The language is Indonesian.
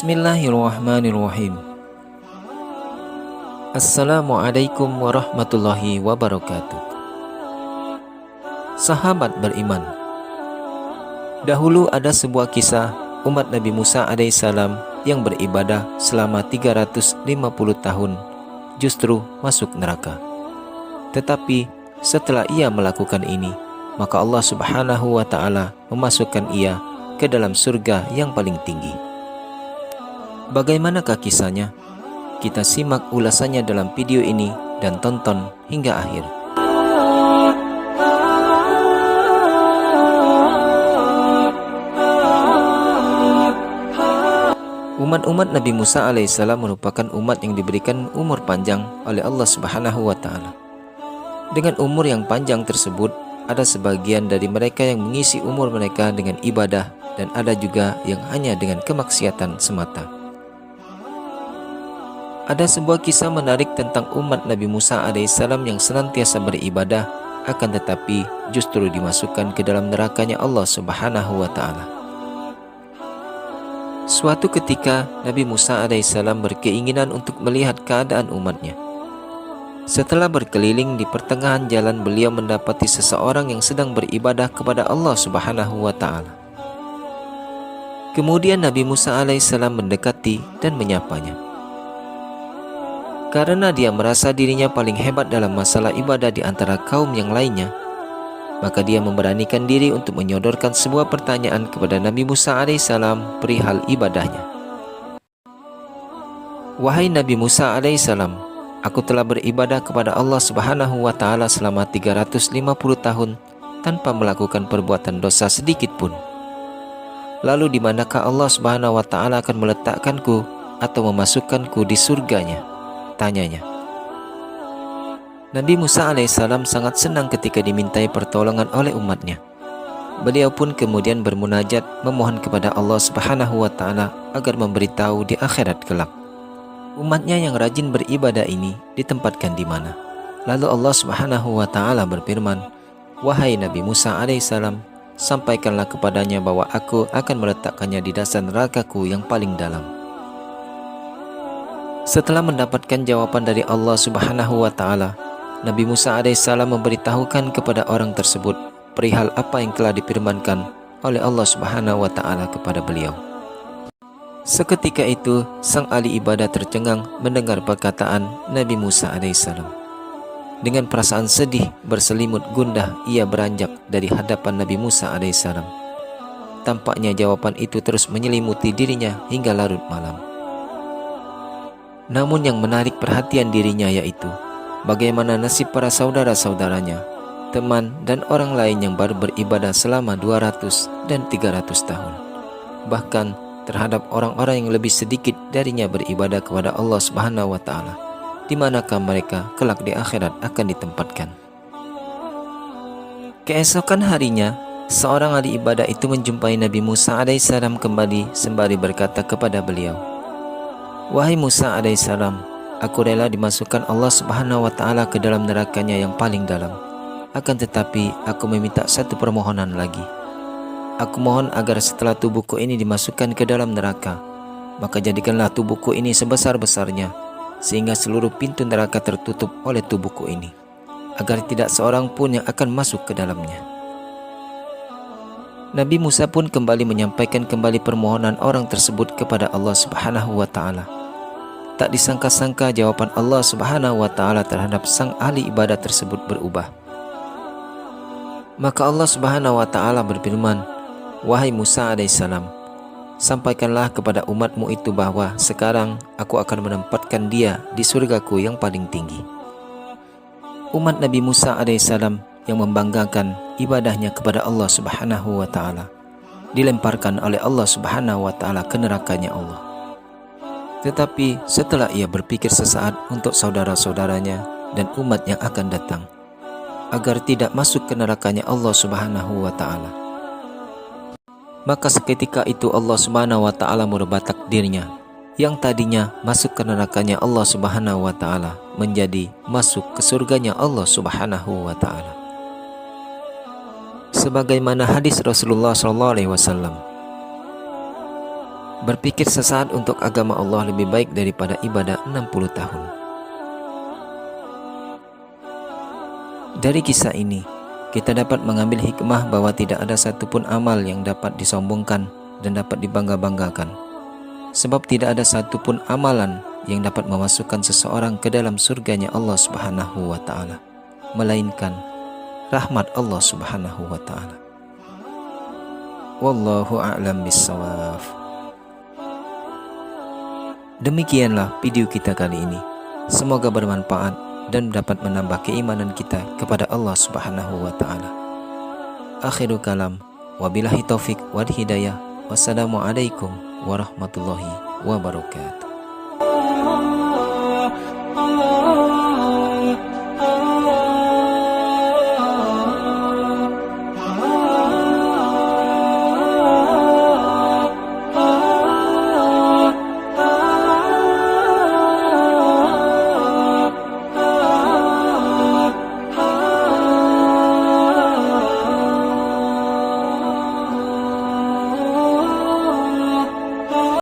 Bismillahirrahmanirrahim. Assalamualaikum warahmatullahi wabarakatuh. Sahabat beriman, dahulu ada sebuah kisah umat Nabi Musa alaihissalam yang beribadah selama 350 tahun justru masuk neraka. Tetapi setelah ia melakukan ini, maka Allah Subhanahu wa ta'ala memasukkan ia ke dalam surga yang paling tinggi. Bagaimanakah kisahnya? Kita simak ulasannya dalam video ini dan tonton hingga akhir. Umat-umat Nabi Musa alaihissalam merupakan umat yang diberikan umur panjang oleh Allah Subhanahu wa ta'ala. Dengan umur yang panjang tersebut, ada sebagian dari mereka yang mengisi umur mereka dengan ibadah, dan ada juga yang hanya dengan kemaksiatan semata. Ada sebuah kisah menarik tentang umat Nabi Musa alaihissalam yang senantiasa beribadah, akan tetapi justru dimasukkan ke dalam nerakanya Allah Subhanahu wa ta'ala. Suatu ketika Nabi Musa alaihissalam berkeinginan untuk melihat keadaan umatnya. Setelah berkeliling di pertengahan jalan, beliau mendapati seseorang yang sedang beribadah kepada Allah Subhanahu wa ta'ala. Kemudian Nabi Musa alaihissalam mendekati dan menyapanya. Karena dia merasa dirinya paling hebat dalam masalah ibadah di antara kaum yang lainnya, maka dia memberanikan diri untuk menyodorkan sebuah pertanyaan kepada Nabi Musa alaihissalam perihal ibadahnya. Wahai Nabi Musa alaihissalam, aku telah beribadah kepada Allah Subhanahu wa ta'ala selama 350 tahun tanpa melakukan perbuatan dosa sedikit pun. Lalu di manakah Allah Subhanahu wa ta'ala akan meletakkanku atau memasukkanku di surganya? Tanyanya. Nabi Musa alaihissalam sangat senang ketika dimintai pertolongan oleh umatnya. Beliau pun kemudian bermunajat memohon kepada Allah Subhanahu wa ta'ala agar memberitahu di akhirat kelak umatnya yang rajin beribadah ini ditempatkan di mana. Lalu Allah Subhanahu wa ta'ala berfirman, wahai Nabi Musa alaihissalam, sampaikanlah kepadanya bahwa aku akan meletakkannya di dasar nerakaku yang paling dalam. Setelah mendapatkan jawaban dari Allah Subhanahu wa ta'ala, Nabi Musa alaihissalam memberitahukan kepada orang tersebut perihal apa yang telah difirmankan oleh Allah Subhanahu wa ta'ala kepada beliau. Seketika itu, sang ahli ibadah tercengang mendengar perkataan Nabi Musa alaihissalam. Dengan perasaan sedih berselimut gundah, ia beranjak dari hadapan Nabi Musa alaihissalam. Tampaknya jawaban itu terus menyelimuti dirinya hingga larut malam. Namun yang menarik perhatian dirinya yaitu bagaimana nasib para saudara-saudaranya, teman dan orang lain yang baru beribadah selama 200 dan 300 tahun. Bahkan terhadap orang-orang yang lebih sedikit darinya beribadah kepada Allah Subhanahu wa ta'ala, di manakah mereka kelak di akhirat akan ditempatkan. Keesokan harinya, seorang ahli ibadah itu menjumpai Nabi Musa alaihissalam kembali sembari berkata kepada beliau, wahai Musa alaihissalam, aku rela dimasukkan Allah Subhanahu wa ta'ala ke dalam nerakanya yang paling dalam. Akan tetapi aku meminta satu permohonan lagi. Aku mohon agar setelah tubuhku ini dimasukkan ke dalam neraka, maka jadikanlah tubuhku ini sebesar-besarnya, sehingga seluruh pintu neraka tertutup oleh tubuhku ini, agar tidak seorang pun yang akan masuk ke dalamnya. Nabi Musa pun kembali menyampaikan kembali permohonan orang tersebut kepada Allah Subhanahu wa ta'ala. Tak disangka-sangka jawaban Allah Subhanahu wa ta'ala terhadap sang ahli ibadah tersebut berubah. Maka Allah Subhanahu wa ta'ala berfirman, wahai Musa alaihissalam, sampaikanlah kepada umatmu itu bahwa sekarang aku akan menempatkan dia di surgaku yang paling tinggi. Umat Nabi Musa alaihissalam yang membanggakan ibadahnya kepada Allah Subhanahu wa ta'ala dilemparkan oleh Allah Subhanahu wa ta'ala ke nerakanya Allah. Tetapi setelah ia berpikir sesaat untuk saudara-saudaranya dan umat yang akan datang, agar tidak masuk ke nerakanya Allah Subhanahu wa ta'ala, maka seketika itu Allah Subhanahu wa ta'ala merubah takdirnya. Yang tadinya masuk ke nerakanya Allah Subhanahu wa ta'ala menjadi masuk ke surganya Allah Subhanahu wa ta'ala. Sebagaimana hadis Rasulullah SAW, Berpikir sesaat untuk agama Allah lebih baik daripada ibadah 60 tahun. Dari kisah ini, kita dapat mengambil hikmah bahwa tidak ada satupun amal yang dapat disombongkan dan dapat dibangga-banggakan. Sebab tidak ada satupun amalan yang dapat memasukkan seseorang ke dalam surganya Allah Subhanahu wa ta'ala, melainkan rahmat Allah Subhanahu wa ta'ala. Wallahu a'lam bissawab. Demikianlah video kita kali ini. Semoga bermanfaat dan dapat menambah keimanan kita kepada Allah Subhanahu wa ta'ala. Akhirul kalam, wabillahi taufik wal hidayah. Wassalamualaikum warahmatullahi wabarakatuh.